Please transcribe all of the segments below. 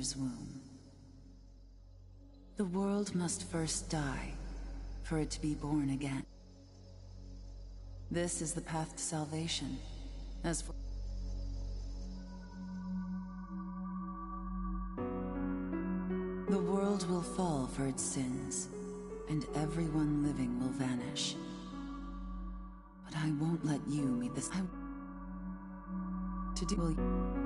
mother's womb. The world must first die for it to be born again. This is the path to salvation. As for the world will fall for its sins, and everyone living will vanish. But I won't let you meet this. To do. Will you?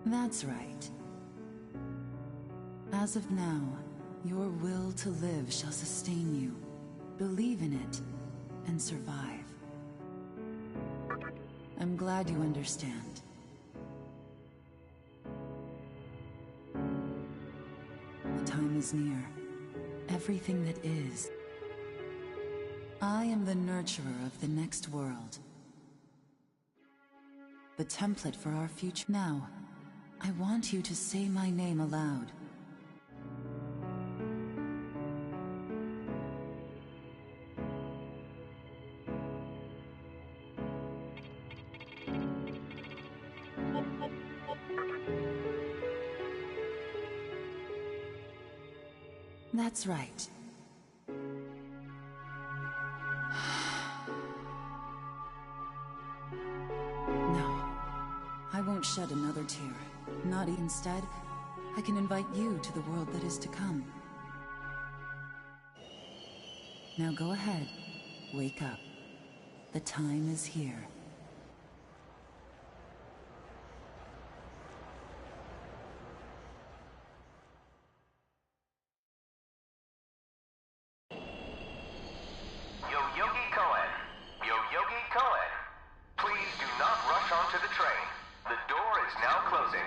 That's right. As of now, your will to live shall sustain you. Believe in it, and survive. I'm glad you understand. The time is near. Everything that is. I am the nurturer of the next world. The template for our future. Now, I want you to say my name aloud. That's right. No, I won't shed another tear. Not instead, I can invite you to the world that is to come. Now go ahead, wake up. The time is here. Please do not rush onto the train. The door is now closing.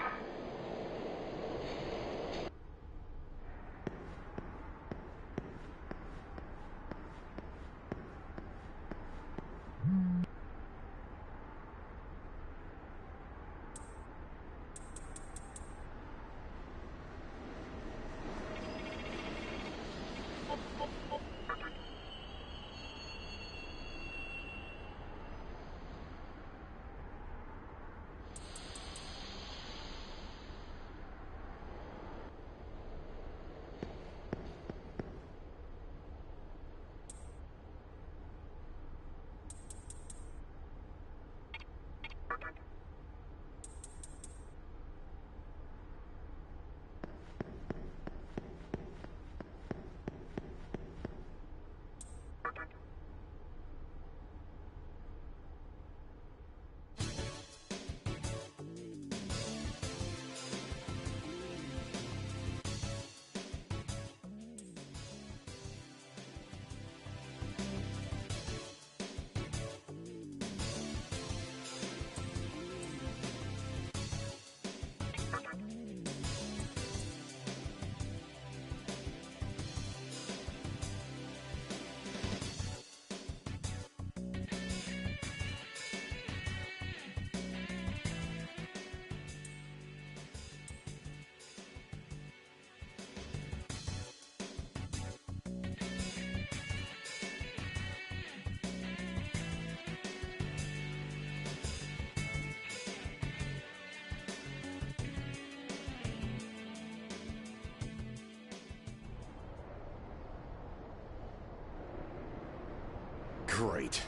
Great.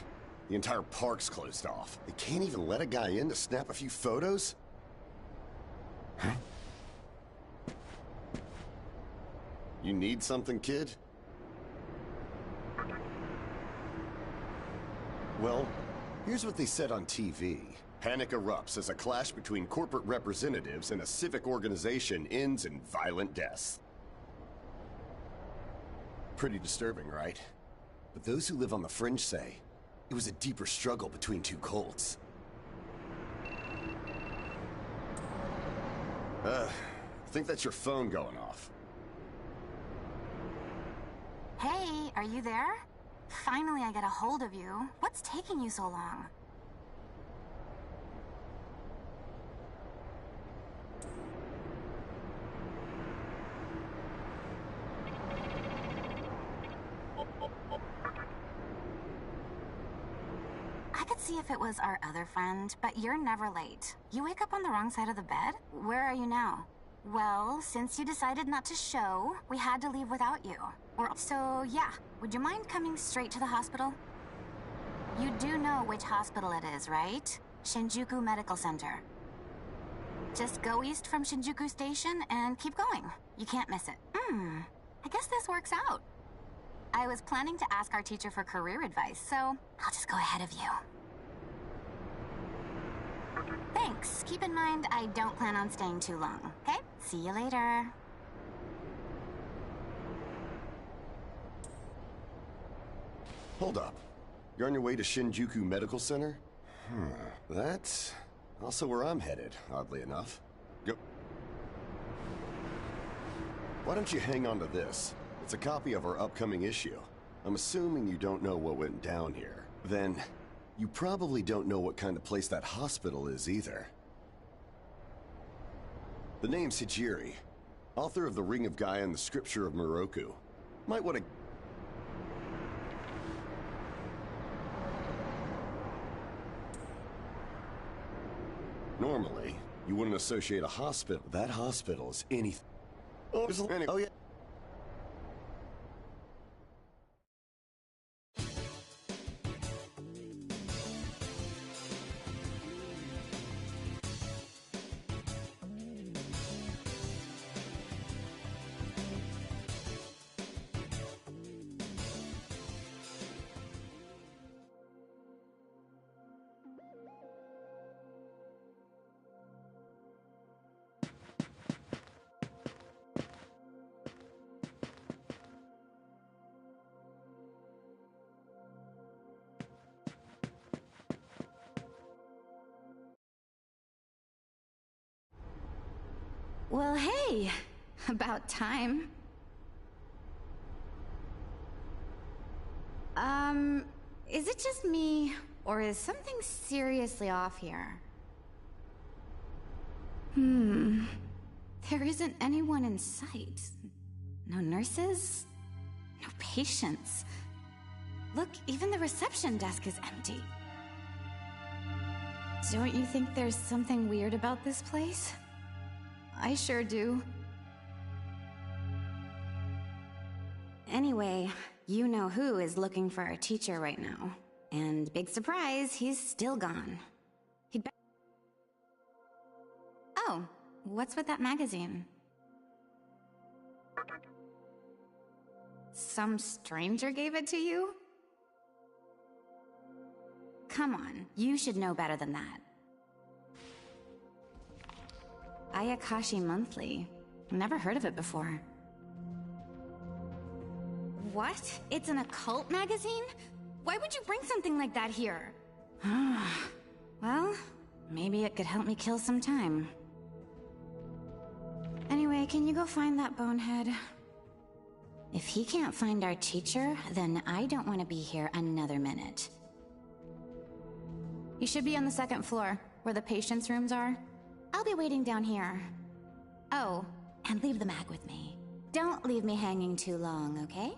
The entire park's closed off. They can't even let a guy in to snap a few photos? Huh? You need something, kid? Well, here's what they said on TV. Panic erupts as a clash between corporate representatives and a civic organization ends in violent deaths. Pretty disturbing, right? But those who live on the fringe say it was a deeper struggle between two cults. I think that's your phone going off. Hey, are you there? Finally, I get a hold of you. What's taking you so long? I could see if it was our other friend, but you're never late. You wake up on the wrong side of the bed? Where are you now? Well, since you decided not to show, we had to leave without you. So, yeah, would you mind coming straight to the hospital? You do know which hospital it is, right? Shinjuku Medical Center. Just go east from Shinjuku Station and keep going. You can't miss it. I guess this works out. I was planning to ask our teacher for career advice, so I'll just go ahead of you. Thanks. Keep in mind, I don't plan on staying too long, okay? See you later. Hold up. You're on your way to Shinjuku Medical Center? That's also where I'm headed, oddly enough. Go. Why don't you hang on to this? It's a copy of our upcoming issue. I'm assuming you don't know what went down here. Then, you probably don't know what kind of place that hospital is either. The name's Hijiri, author of The Ring of Gaia and the Scripture of Moroku. Might want to... Normally, you wouldn't associate a hospital. That hospital is anything. Oh, yeah. Well, hey, about time. Is it just me, or is something seriously off here? There isn't anyone in sight. No nurses? No patients. Look, even the reception desk is empty. Don't you think there's something weird about this place? I sure do. Anyway, you know who is looking for our teacher right now. And big surprise, he's still gone. Oh, what's with that magazine? Some stranger gave it to you? Come on, you should know better than that. Ayakashi Monthly. Never heard of it before. What? It's an occult magazine? Why would you bring something like that here? Well, maybe it could help me kill some time. Anyway, can you go find that bonehead? If he can't find our teacher, then I don't want to be here another minute. You should be on the second floor, where the patients' rooms are. I'll be waiting down here. Oh, and leave the mag with me. Don't leave me hanging too long, okay?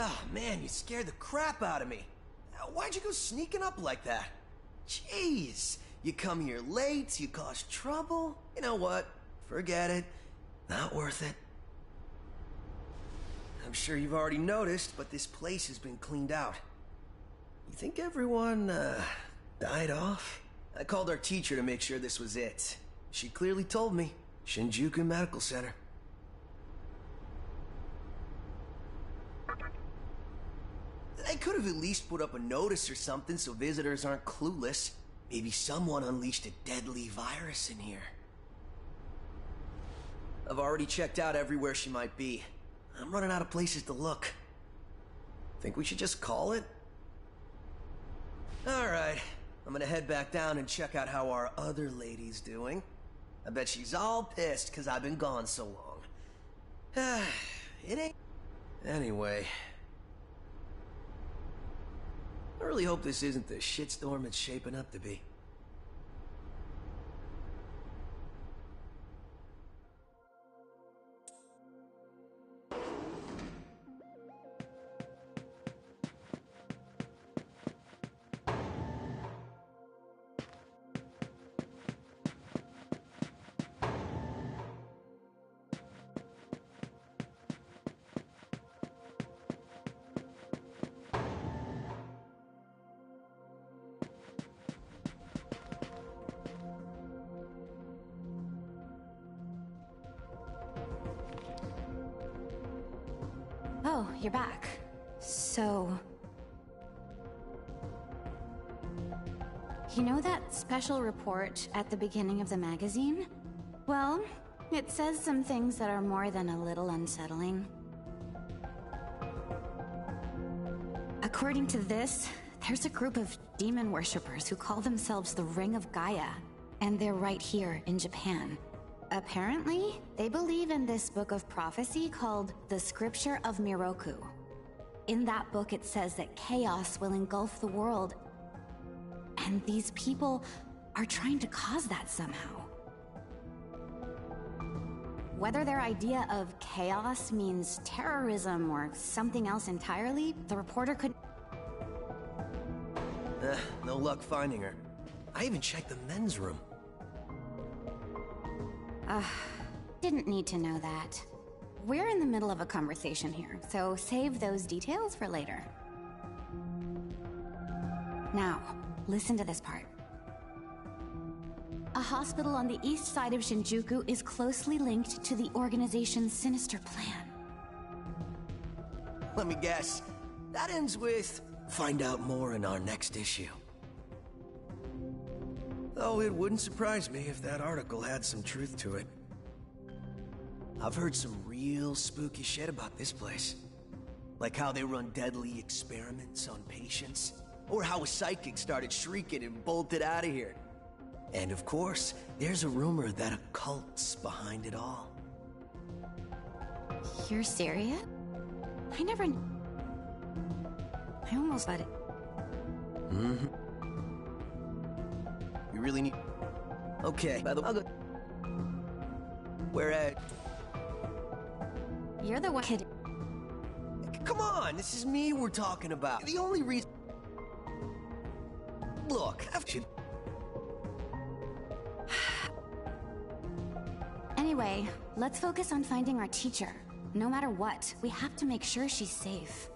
Oh man, you scared the crap out of me. Why'd you go sneaking up like that? Jeez, you come here late, you cause trouble. You know what? Forget it. Not worth it. I'm sure you've already noticed, but this place has been cleaned out. You think everyone, died off? I called our teacher to make sure this was it. She clearly told me. Shinjuku Medical Center. They could have at least put up a notice or something so visitors aren't clueless. Maybe someone unleashed a deadly virus in here. I've already checked out everywhere she might be. I'm running out of places to look. Think we should just call it? Alright, I'm gonna head back down and check out how our other lady's doing. I bet she's all pissed because I've been gone so long. It ain't... Anyway... I really hope this isn't the shitstorm it's shaping up to be. Oh, you're back. So... You know that special report at the beginning of the magazine? Well, it says some things that are more than a little unsettling. According to this, there's a group of demon worshippers who call themselves the Ring of Gaia, and they're right here in Japan. Apparently, they believe in this book of prophecy called the Scripture of Miroku. In that book, it says that chaos will engulf the world, and these people are trying to cause that somehow. Whether their idea of chaos means terrorism or something else entirely, the reporter could... No luck finding her. I even checked the men's room. Didn't need to know that. We're in the middle of a conversation here, so save those details for later. Now, listen to this part. A hospital on the east side of Shinjuku is closely linked to the organization's sinister plan. Let me guess. That ends with... Find out more in our next issue. Though it wouldn't surprise me if that article had some truth to it. I've heard some real spooky shit about this place. Like how they run deadly experiments on patients. Or how a psychic started shrieking and bolted out of here. And of course, there's a rumor that a cult's behind it all. You're serious? I almost let it. Mm-hmm. You really need... Okay, by the way, I'll go... Where at? You're the one kid. Come on, this is me we're talking about. The only reason... Look, Anyway, let's focus on finding our teacher. No matter what, we have to make sure she's safe.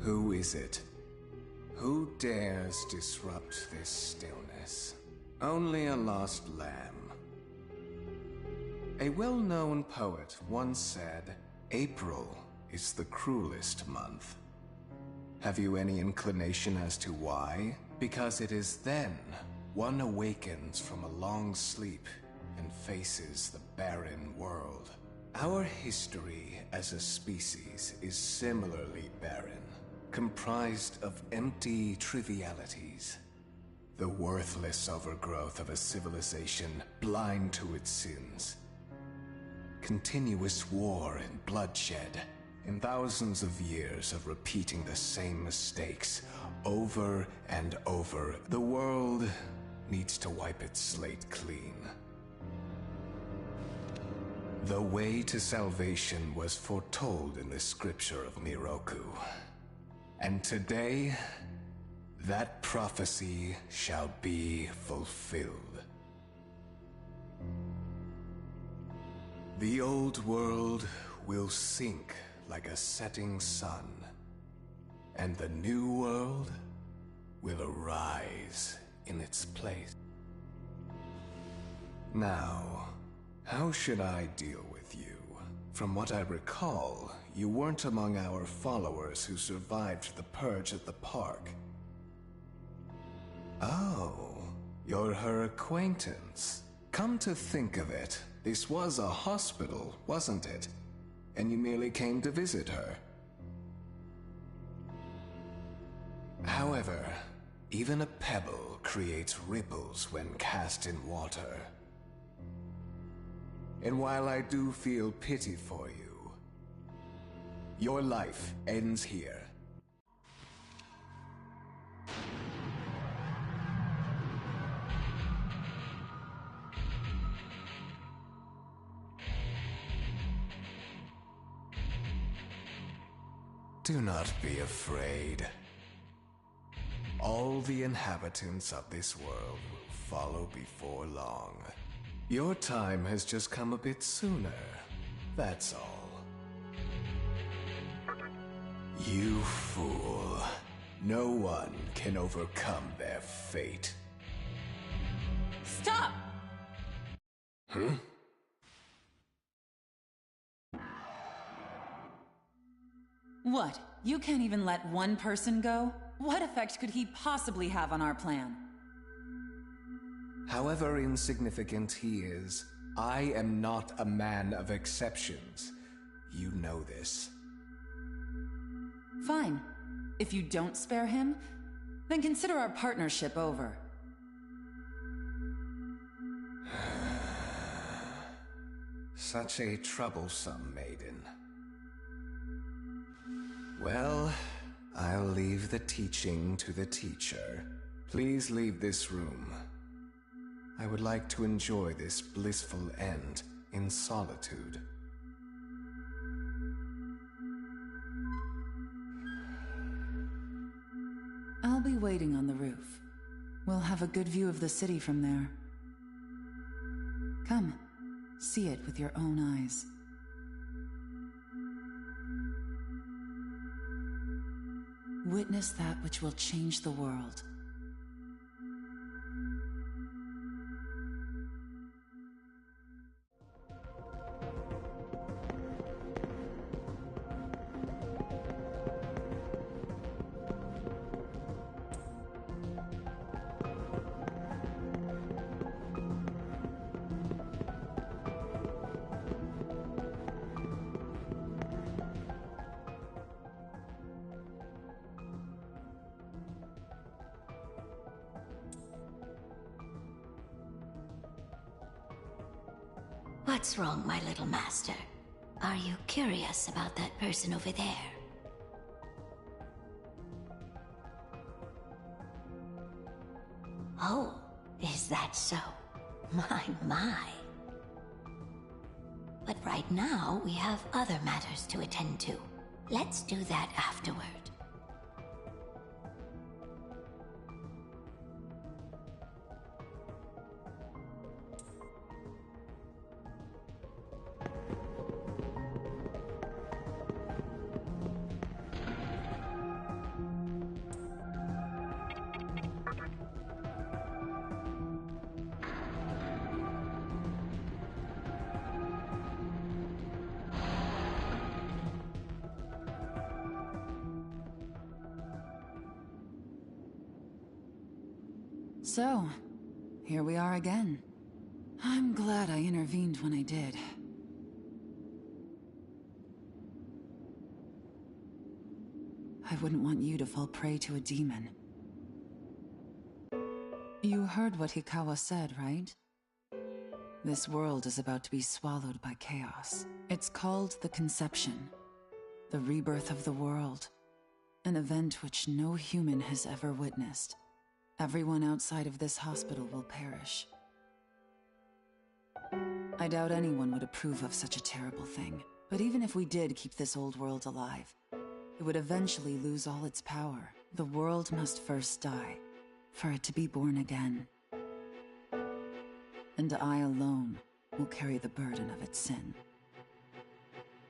Who is it? Who dares disrupt this stillness? Only a lost lamb. A well-known poet once said, April is the cruelest month. Have you any inclination as to why? Because it is then one awakens from a long sleep and faces the barren world. Our history as a species is similarly barren, comprised of empty trivialities. The worthless overgrowth of a civilization blind to its sins. Continuous war and bloodshed, and thousands of years of repeating the same mistakes over and over. The world needs to wipe its slate clean. The way to salvation was foretold in the scripture of Miroku. And today, that prophecy shall be fulfilled. The old world will sink like a setting sun, and the new world will arise in its place. Now, how should I deal with you? From what I recall, you weren't among our followers who survived the purge at the park. Oh, you're her acquaintance. Come to think of it, this was a hospital, wasn't it? And you merely came to visit her. However, even a pebble creates ripples when cast in water. And while I do feel pity for you, your life ends here. Do not be afraid. All the inhabitants of this world will follow before long. Your time has just come a bit sooner, that's all. You fool. No one can overcome their fate. Stop! Hmm? What? You can't even let one person go? What effect could he possibly have on our plan? However insignificant he is, I am not a man of exceptions. You know this. Fine. If you don't spare him, then consider our partnership over. Such a troublesome maiden. Well, I'll leave the teaching to the teacher. Please leave this room. I would like to enjoy this blissful end in solitude. I'll be waiting on the roof. We'll have a good view of the city from there. Come, see it with your own eyes. Witness that which will change the world. What's wrong, my little master? Are you curious about that person over there? Oh, is that so? My. But right now, we have other matters to attend to. Let's do that afterward. So, here we are again. I'm glad I intervened when I did. I wouldn't want you to fall prey to a demon. You heard what Hikawa said, right? This world is about to be swallowed by chaos. It's called the Conception, the rebirth of the world, an event which no human has ever witnessed. Everyone outside of this hospital will perish. I doubt anyone would approve of such a terrible thing, but even if we did keep this old world alive, it would eventually lose all its power. The world must first die, for it to be born again. And I alone will carry the burden of its sin.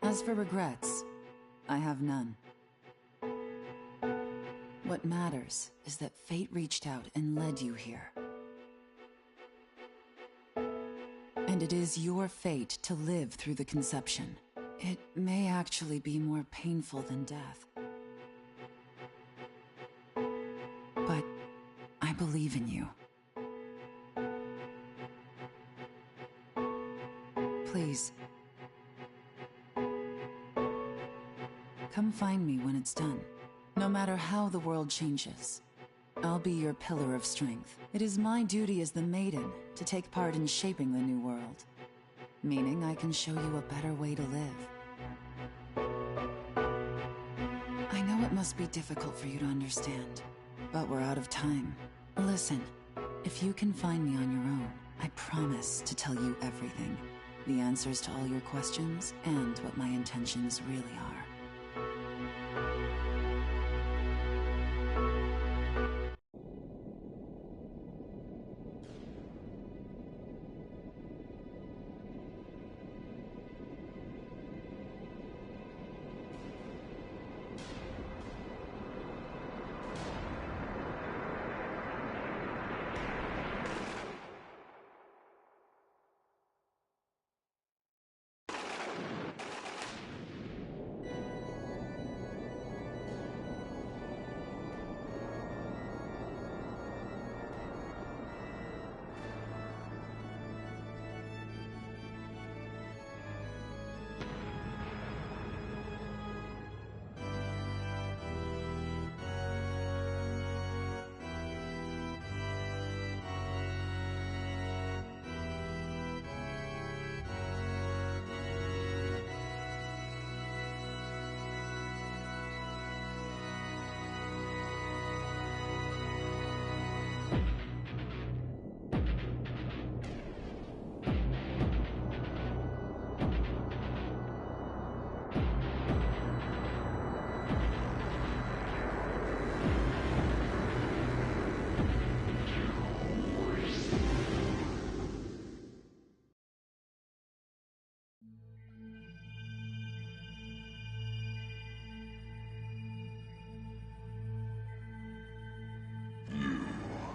As for regrets, I have none. What matters is that fate reached out and led you here. And it is your fate to live through the conception. It may actually be more painful than death. But I believe in you. Please. Come find me when it's done. No matter how the world changes, I'll be your pillar of strength. It is my duty as the Maiden to take part in shaping the new world. Meaning I can show you a better way to live. I know it must be difficult for you to understand, but we're out of time. Listen, if you can find me on your own, I promise to tell you everything. The answers to all your questions, and what my intentions really are.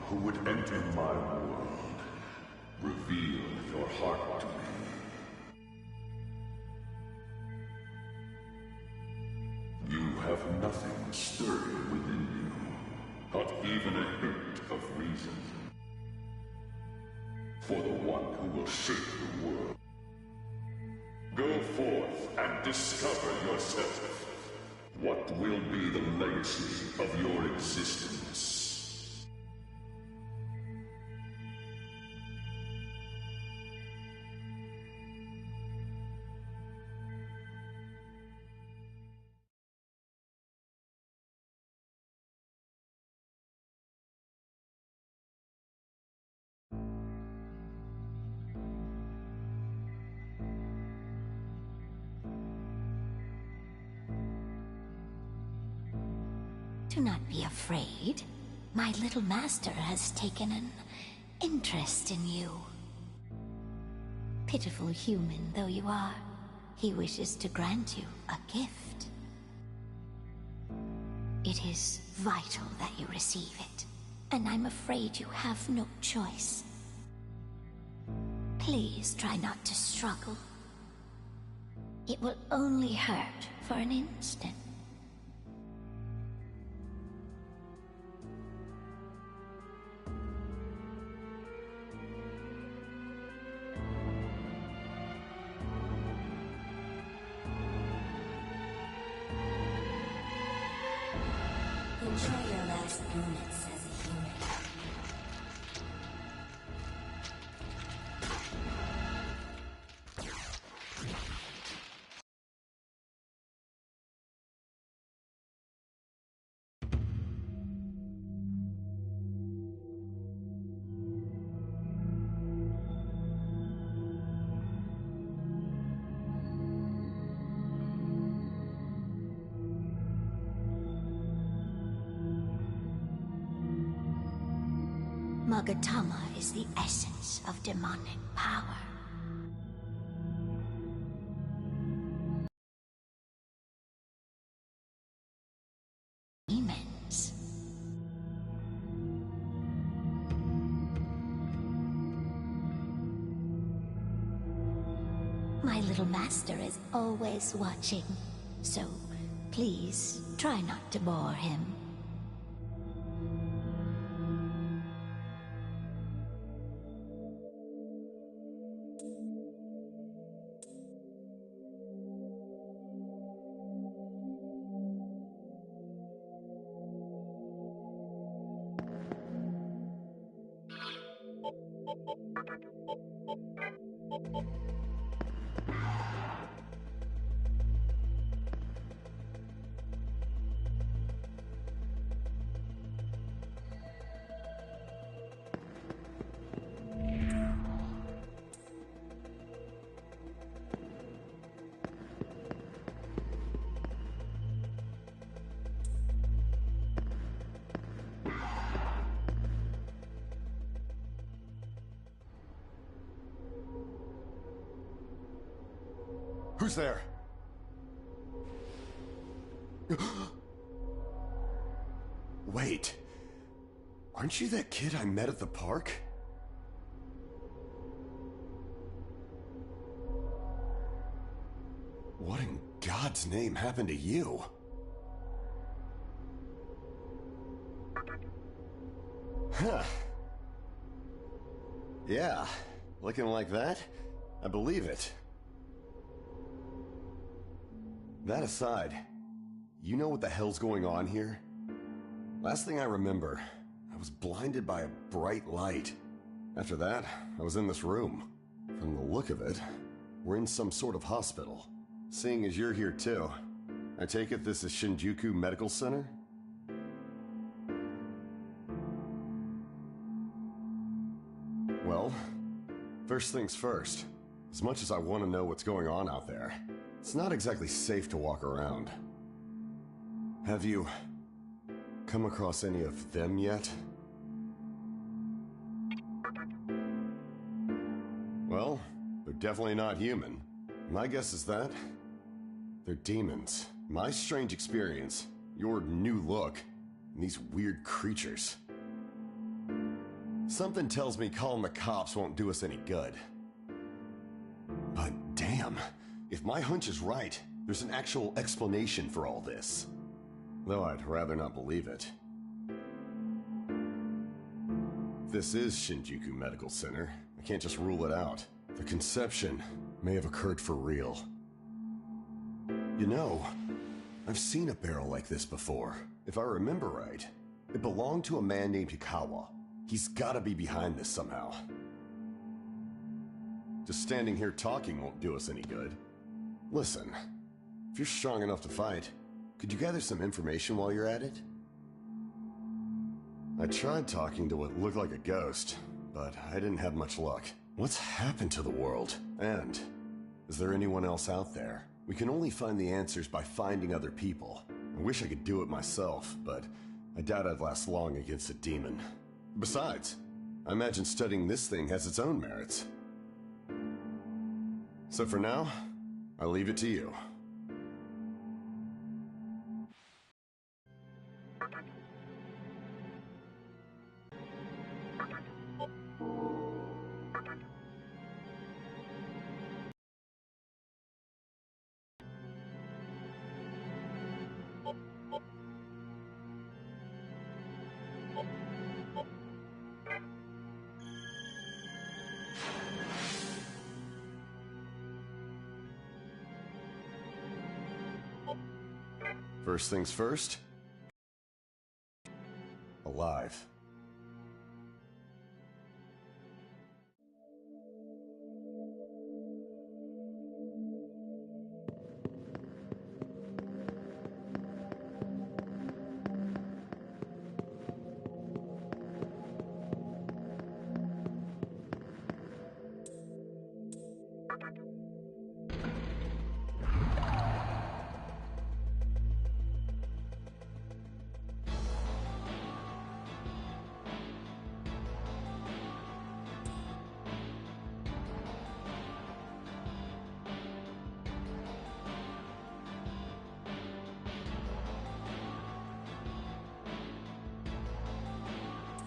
Who would enter my world, reveal your heart to me. You have nothing stirring within you, not even a hint of reason. For the one who will shape the world. Go forth and discover yourself. What will be the legacy of your existence? Do not be afraid. My little master has taken an interest in you. Pitiful human though you are, he wishes to grant you a gift. It is vital that you receive it, and I'm afraid you have no choice. Please try not to struggle. It will only hurt for an instant. limits as a human. Magatama is the essence of demonic power. Demons. My little master is always watching, so please try not to bore him. Who's there? Wait. Aren't you that kid I met at the park? What in God's name happened to you? Huh. Yeah, looking like that? I believe it. That aside, you know what the hell's going on here? Last thing I remember, I was blinded by a bright light. After that, I was in this room. From the look of it, we're in some sort of hospital. Seeing as you're here too, I take it this is Shinjuku Medical Center? Well, first things first. As much as I want to know what's going on out there, it's not exactly safe to walk around. Have you come across any of them yet? Well, they're definitely not human. My guess is that they're demons. My strange experience, your new look, and these weird creatures. Something tells me calling the cops won't do us any good. But damn, if my hunch is right, there's an actual explanation for all this. Though I'd rather not believe it. If this is Shinjuku Medical Center, I can't just rule it out. The conception may have occurred for real. You know, I've seen a barrel like this before. If I remember right, it belonged to a man named Hikawa. He's gotta be behind this somehow. Just standing here talking won't do us any good. Listen, if you're strong enough to fight, could you gather some information while you're at it? I tried talking to what looked like a ghost, but I didn't have much luck. What's happened to the world? And is there anyone else out there? We can only find the answers by finding other people. I wish I could do it myself, but I doubt I'd last long against a demon. Besides, I imagine studying this thing has its own merits. So for now, I leave it to you. First things first.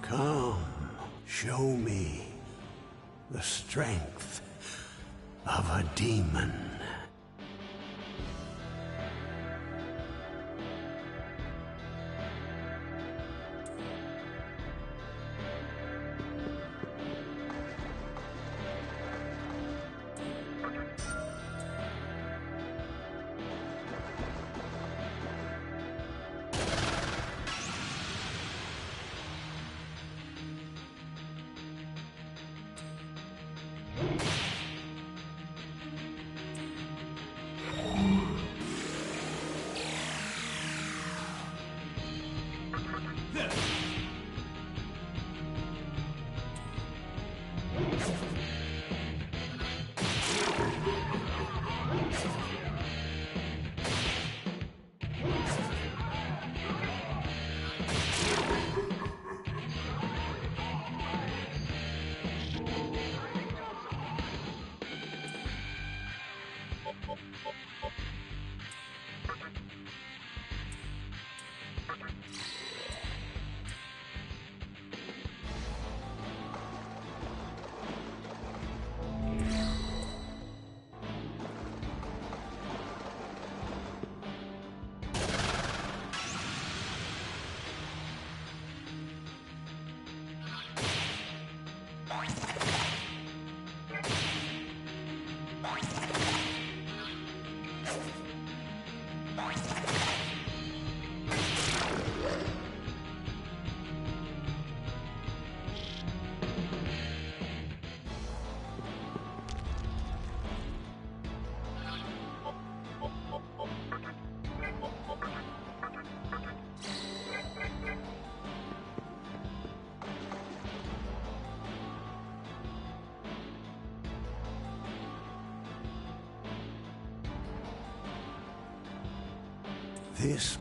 Come, show me the strength of a demon. This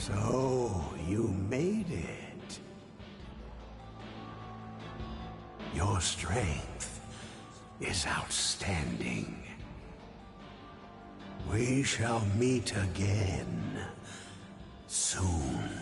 So, you made it. Your strength is outstanding. We shall meet again soon.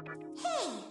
Hey!